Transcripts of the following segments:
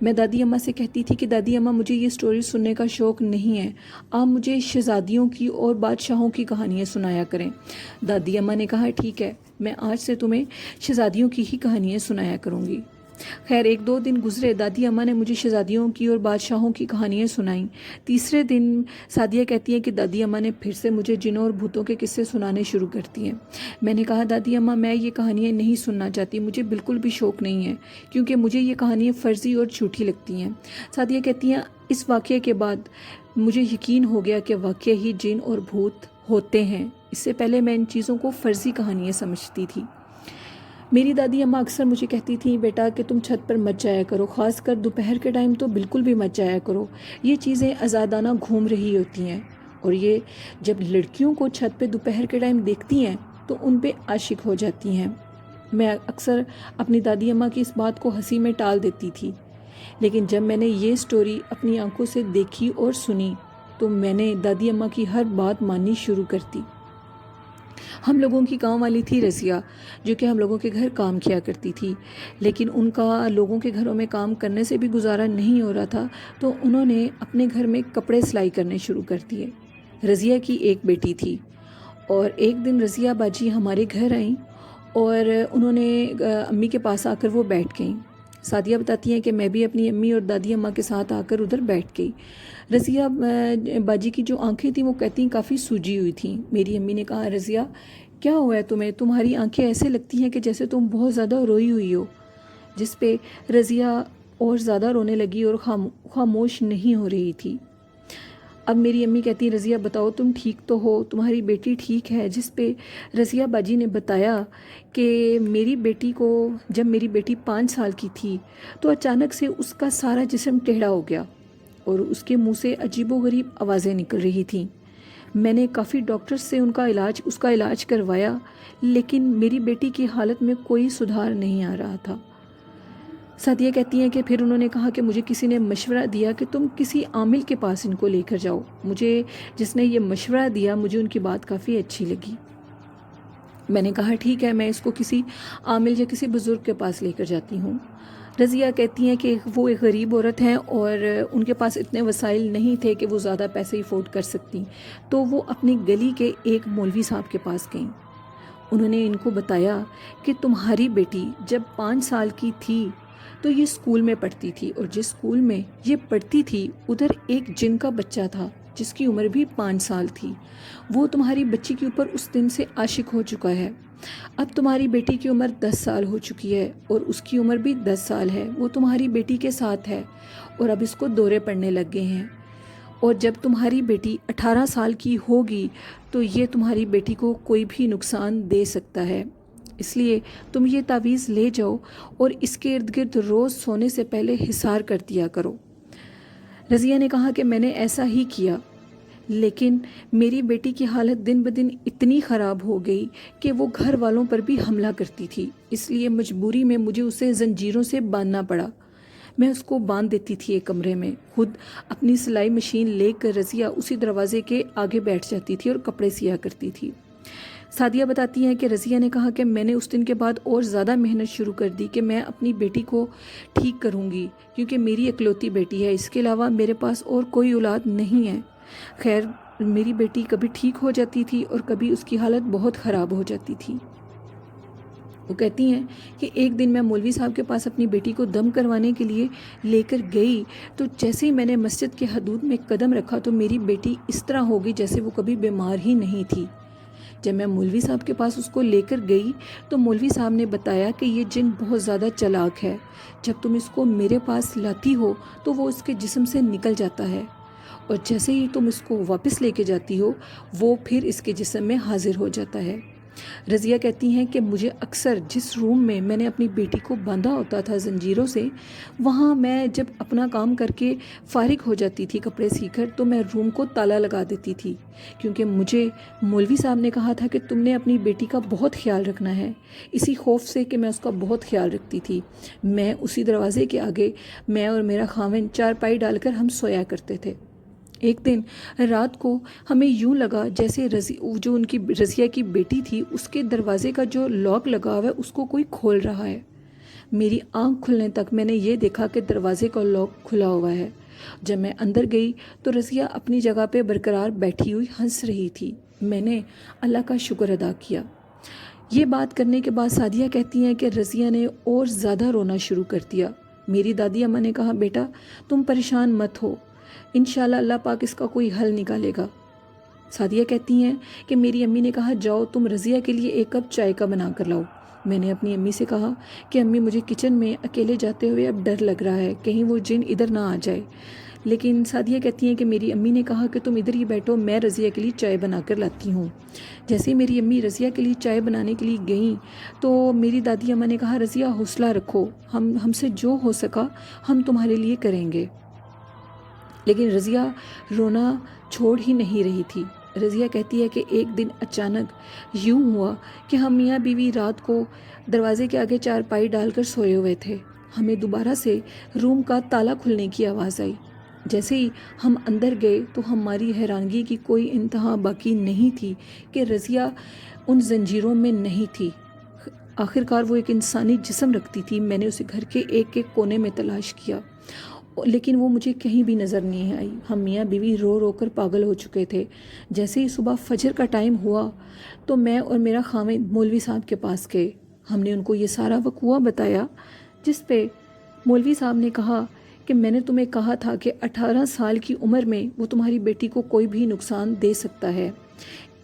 میں دادی اماں سے کہتی تھی کہ دادی اماں مجھے یہ سٹوری سننے کا شوق نہیں ہے، آپ مجھے شہزادیوں کی اور بادشاہوں کی کہانیاں سنایا کریں۔ دادی اماں نے کہا ٹھیک ہے، میں آج سے تمہیں شہزادیوں کی ہی کہانیاں سنایا کروں گی۔ خیر 1-2 دن گزرے، دادی اماں نے مجھے شہزادیوں کی اور بادشاہوں کی کہانیاں سنائیں۔ تیسرے دن سعدیہ کہتی ہیں کہ دادی اماں نے پھر سے مجھے جنوں اور بھوتوں کے قصے سنانے شروع کرتی ہیں۔ میں نے کہا دادی اماں میں یہ کہانیاں نہیں سننا چاہتی، مجھے بالکل بھی شوق نہیں ہے، کیونکہ مجھے یہ کہانیاں فرضی اور جھوٹی لگتی ہیں۔ سعدیہ کہتی ہیں اس واقعے کے بعد مجھے یقین ہو گیا کہ واقعی ہی جن اور بھوت ہوتے ہیں، اس سے پہلے میں ان چیزوں کو فرضی کہانیاں سمجھتی تھی۔ میری دادی اماں اکثر مجھے کہتی تھیں بیٹا کہ تم چھت پر مت جایا کرو، خاص کر دوپہر کے ٹائم تو بالکل بھی مت جایا کرو، یہ چیزیں آزادانہ گھوم رہی ہوتی ہیں، اور یہ جب لڑکیوں کو چھت پہ دوپہر کے ٹائم دیکھتی ہیں تو ان پہ عاشق ہو جاتی ہیں۔ میں اکثر اپنی دادی اماں کی اس بات کو ہنسی میں ٹال دیتی تھی، لیکن جب میں نے یہ سٹوری اپنی آنکھوں سے دیکھی اور سنی تو میں نے دادی اماں کی ہر بات ماننی شروع کر دی۔ ہم لوگوں کی کام والی تھی رضیہ، جو کہ ہم لوگوں کے گھر کام کیا کرتی تھی، لیکن ان کا لوگوں کے گھروں میں کام کرنے سے بھی گزارا نہیں ہو رہا تھا، تو انہوں نے اپنے گھر میں کپڑے سلائی کرنے شروع کر دیے۔ رضیہ کی ایک بیٹی تھی، اور ایک دن رضیہ باجی ہمارے گھر آئیں اور انہوں نے امی کے پاس آ کر وہ بیٹھ گئیں۔ سعدیہ بتاتی ہیں کہ میں بھی اپنی امی اور دادی اماں کے ساتھ آ کر ادھر بیٹھ گئی۔ رضیہ باجی کی جو آنکھیں تھیں وہ کہتی ہیں کافی سوجی ہوئی تھیں۔ میری امی نے کہا رضیہ کیا ہوا ہے تمہیں، تمہاری آنکھیں ایسے لگتی ہیں کہ جیسے تم بہت زیادہ روئی ہوئی ہو، جس پہ رضیہ اور زیادہ رونے لگی اور خاموش نہیں ہو رہی تھی۔ اب میری امی کہتی ہیں رضیہ بتاؤ تم ٹھیک تو ہو، تمہاری بیٹی ٹھیک ہے؟ جس پہ رضیہ باجی نے بتایا کہ میری بیٹی کو جب میری بیٹی 5 سال کی تھی تو اچانک سے اس کا سارا جسم ٹیڑھا ہو گیا اور اس کے منہ سے عجیب و غریب آوازیں نکل رہی تھیں۔ میں نے کافی ڈاکٹرز سے اس کا علاج کروایا، لیکن میری بیٹی کی حالت میں کوئی سدھار نہیں آ رہا تھا۔ سعدیہ کہتی ہیں کہ پھر انہوں نے کہا کہ مجھے کسی نے مشورہ دیا کہ تم کسی عامل کے پاس ان کو لے کر جاؤ۔ مجھے جس نے یہ مشورہ دیا مجھے ان کی بات کافی اچھی لگی۔ میں نے کہا ٹھیک ہے، میں اس کو کسی عامل یا کسی بزرگ کے پاس لے کر جاتی ہوں۔ رضیہ کہتی ہیں کہ وہ ایک غریب عورت ہیں اور ان کے پاس اتنے وسائل نہیں تھے کہ وہ زیادہ پیسے افورڈ کر سکتی، تو وہ اپنی گلی کے ایک مولوی صاحب کے پاس گئیں۔ انہوں نے ان کو بتایا کہ تمہاری بیٹی جب 5 سال کی تھی تو یہ اسکول میں پڑھتی تھی، اور جس اسکول میں یہ پڑھتی تھی ادھر ایک جن کا بچہ تھا جس کی عمر بھی 5 سال تھی۔ وہ تمہاری بچی کے اوپر اس دن سے عاشق ہو چکا ہے۔ اب تمہاری بیٹی کی عمر 10 سال ہو چکی ہے اور اس کی عمر بھی 10 سال ہے، وہ تمہاری بیٹی کے ساتھ ہے اور اب اس کو دورے پڑنے لگ گئے ہیں، اور جب تمہاری بیٹی 18 سال کی ہوگی تو یہ تمہاری بیٹی کو کوئی بھی نقصان دے سکتا ہے، اس لیے تم یہ تعویذ لے جاؤ اور اس کے ارد گرد روز سونے سے پہلے حصار کر دیا کرو۔ رضیہ نے کہا کہ میں نے ایسا ہی کیا، لیکن میری بیٹی کی حالت دن بدن اتنی خراب ہو گئی کہ وہ گھر والوں پر بھی حملہ کرتی تھی، اس لیے مجبوری میں مجھے اسے زنجیروں سے باندھنا پڑا۔ میں اس کو باندھ دیتی تھی ایک کمرے میں، خود اپنی سلائی مشین لے کر رضیہ اسی دروازے کے آگے بیٹھ جاتی تھی اور کپڑے سیا کرتی تھی۔ سعدیہ بتاتی ہیں کہ رضیہ نے کہا کہ میں نے اس دن کے بعد اور زیادہ محنت شروع کر دی کہ میں اپنی بیٹی کو ٹھیک کروں گی، کیونکہ میری اکلوتی بیٹی ہے، اس کے علاوہ میرے پاس اور کوئی اولاد نہیں ہے۔ خیر میری بیٹی کبھی ٹھیک ہو جاتی تھی اور کبھی اس کی حالت بہت خراب ہو جاتی تھی۔ وہ کہتی ہیں کہ ایک دن میں مولوی صاحب کے پاس اپنی بیٹی کو دم کروانے کے لیے لے کر گئی، تو جیسے ہی میں نے مسجد کے حدود میں قدم رکھا تو میری بیٹی اس طرح ہو گئی جیسے وہ کبھی بیمار ہی نہیں تھی۔ جب میں مولوی صاحب کے پاس اس کو لے کر گئی تو مولوی صاحب نے بتایا کہ یہ جن بہت زیادہ چلاک ہے، جب تم اس کو میرے پاس لاتی ہو تو وہ اس کے جسم سے نکل جاتا ہے، اور جیسے ہی تم اس کو واپس لے کے جاتی ہو وہ پھر اس کے جسم میں حاضر ہو جاتا ہے۔ رضیہ کہتی ہیں کہ مجھے اکثر جس روم میں نے اپنی بیٹی کو باندھا ہوتا تھا زنجیروں سے، وہاں میں جب اپنا کام کر کے فارغ ہو جاتی تھی کپڑے سی کر تو میں روم کو تالا لگا دیتی تھی، کیونکہ مجھے مولوی صاحب نے کہا تھا کہ تم نے اپنی بیٹی کا بہت خیال رکھنا ہے۔ اسی خوف سے کہ میں اس کا بہت خیال رکھتی تھی، میں اسی دروازے کے آگے میں اور میرا خاوند چارپائی ڈال کر ہم سویا کرتے تھے۔ ایک دن رات کو ہمیں یوں لگا جیسے جو ان کی رضیہ کی بیٹی تھی اس کے دروازے کا جو لاک لگا ہوا ہے اس کو کوئی کھول رہا ہے۔ میری آنکھ کھلنے تک میں نے یہ دیکھا کہ دروازے کا لاک کھلا ہوا ہے۔ جب میں اندر گئی تو رضیہ اپنی جگہ پہ برقرار بیٹھی ہوئی ہنس رہی تھی۔ میں نے اللہ کا شکر ادا کیا۔ یہ بات کرنے کے بعد سعدیہ کہتی ہیں کہ رضیہ نے اور زیادہ رونا شروع کر دیا۔ میری دادی اماں نے کہا بیٹا تم پریشان مت ہو، انشاءاللہ اللہ پاک اس کا کوئی حل نکالے گا۔ سعدیہ کہتی ہیں کہ میری امی نے کہا جاؤ تم رضیہ کے لیے ایک کپ چائے کا بنا کر لاؤ۔ میں نے اپنی امی سے کہا کہ امی مجھے کچن میں اکیلے جاتے ہوئے اب ڈر لگ رہا ہے، کہیں وہ جن ادھر نہ آ جائے۔ لیکن سعدیہ کہتی ہیں کہ میری امی نے کہا کہ تم ادھر ہی بیٹھو، میں رضیہ کے لیے چائے بنا کر لاتی ہوں۔ جیسے ہی میری امی رضیہ کے لیے چائے بنانے کے لیے گئیں تو میری دادی اماں نے کہا رضیہ حوصلہ رکھو، ہم سے جو ہو سکا ہم تمہارے لیے کریں گے۔ لیکن رضیہ رونا چھوڑ ہی نہیں رہی تھی۔ رضیہ کہتی ہے کہ ایک دن اچانک یوں ہوا کہ ہم میاں بیوی رات کو دروازے کے آگے چارپائی ڈال کر سوئے ہوئے تھے۔ ہمیں دوبارہ سے روم کا تالا کھلنے کی آواز آئی۔ جیسے ہی ہم اندر گئے تو ہماری حیرانگی کی کوئی انتہا باقی نہیں تھی کہ رضیہ ان زنجیروں میں نہیں تھی۔ آخرکار وہ ایک انسانی جسم رکھتی تھی۔ میں نے اسے گھر کے ایک ایک کونے میں تلاش کیا لیکن وہ مجھے کہیں بھی نظر نہیں آئی۔ ہم میاں بیوی رو رو کر پاگل ہو چکے تھے۔ جیسے ہی صبح فجر کا ٹائم ہوا تو میں اور میرا خاوند مولوی صاحب کے پاس گئے۔ ہم نے ان کو یہ سارا وقوع بتایا، جس پہ مولوی صاحب نے کہا کہ میں نے تمہیں کہا تھا کہ 18 سال کی عمر میں وہ تمہاری بیٹی کو کوئی بھی نقصان دے سکتا ہے۔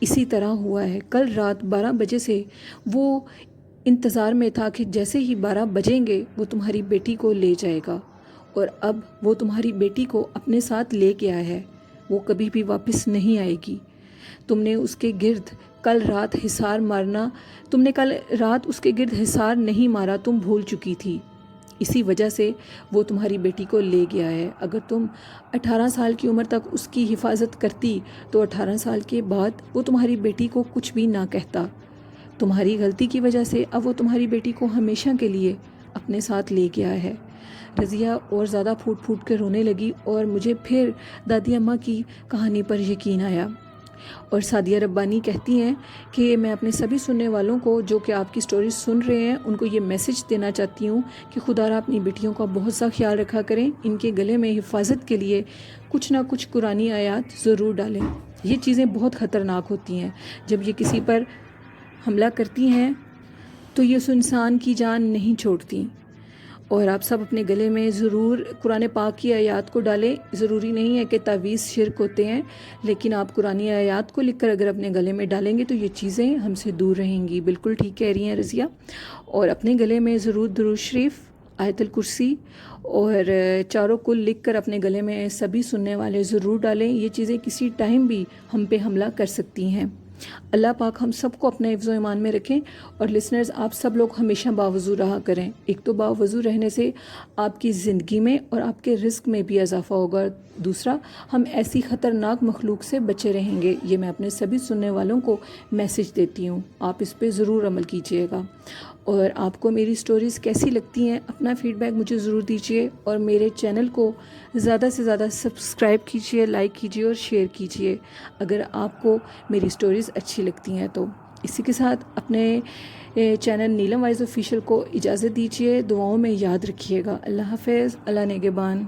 اسی طرح ہوا ہے۔ کل رات 12 بجے سے وہ انتظار میں تھا کہ جیسے ہی 12 بجیں گے وہ تمہاری بیٹی کو لے جائے گا، اور اب وہ تمہاری بیٹی کو اپنے ساتھ لے کے آیا ہے۔ وہ کبھی بھی واپس نہیں آئے گی۔ تم نے اس کے گرد کل رات اس کے گرد حصار نہیں مارا، تم بھول چکی تھی۔ اسی وجہ سے وہ تمہاری بیٹی کو لے گیا ہے۔ اگر تم 18 سال کی عمر تک اس کی حفاظت کرتی تو 18 سال کے بعد وہ تمہاری بیٹی کو کچھ بھی نہ کہتا۔ تمہاری غلطی کی وجہ سے اب وہ تمہاری بیٹی کو ہمیشہ کے لیے اپنے ساتھ لے گیا ہے۔ رضیہ اور زیادہ پھوٹ پھوٹ کے رونے لگی اور مجھے پھر دادی اماں کی کہانی پر یقین آیا۔ اور سعدیہ ربانی کہتی ہیں کہ میں اپنے سبھی سننے والوں کو جو کہ آپ کی سٹوریز سن رہے ہیں ان کو یہ میسج دینا چاہتی ہوں کہ خدا را اپنی بیٹیوں کا بہت سا خیال رکھا کریں۔ ان کے گلے میں حفاظت کے لیے کچھ نہ کچھ قرآنی آیات ضرور ڈالیں۔ یہ چیزیں بہت خطرناک ہوتی ہیں۔ جب یہ کسی پر حملہ کرتی ہیں تو یہ اس انسان کی جان نہیں چھوڑتی۔ اور آپ سب اپنے گلے میں ضرور قرآن پاک کی آیات کو ڈالیں۔ ضروری نہیں ہے کہ تعویذ شرک ہوتے ہیں، لیکن آپ قرآنی آیات کو لکھ کر اگر اپنے گلے میں ڈالیں گے تو یہ چیزیں ہم سے دور رہیں گی۔ بالکل ٹھیک کہہ رہی ہیں رضیہ۔ اور اپنے گلے میں ضرور درود شریف، آیت الکرسی اور چاروں کل لکھ کر اپنے گلے میں سبھی سننے والے ضرور ڈالیں۔ یہ چیزیں کسی ٹائم بھی ہم پہ حملہ کر سکتی ہیں۔ اللہ پاک ہم سب کو اپنے حفظ و ایمان میں رکھیں۔ اور لسنرز آپ سب لوگ ہمیشہ باوضو رہا کریں۔ ایک تو باوضو رہنے سے آپ کی زندگی میں اور آپ کے رزق میں بھی اضافہ ہوگا، دوسرا ہم ایسی خطرناک مخلوق سے بچے رہیں گے۔ یہ میں اپنے سبھی سننے والوں کو میسج دیتی ہوں، آپ اس پہ ضرور عمل کیجئے گا۔ اور آپ کو میری سٹوریز کیسی لگتی ہیں اپنا فیڈ بیک مجھے ضرور دیجئے، اور میرے چینل کو زیادہ سے زیادہ سبسکرائب کیجئے، لائک کیجئے اور شیئر کیجئے اگر آپ کو میری سٹوریز اچھی لگتی ہیں تو۔ اسی کے ساتھ اپنے چینل نیلم وائز آفیشیل کو اجازت دیجئے، دعاؤں میں یاد رکھیے گا۔ اللہ حافظ، اللہ نگہبان۔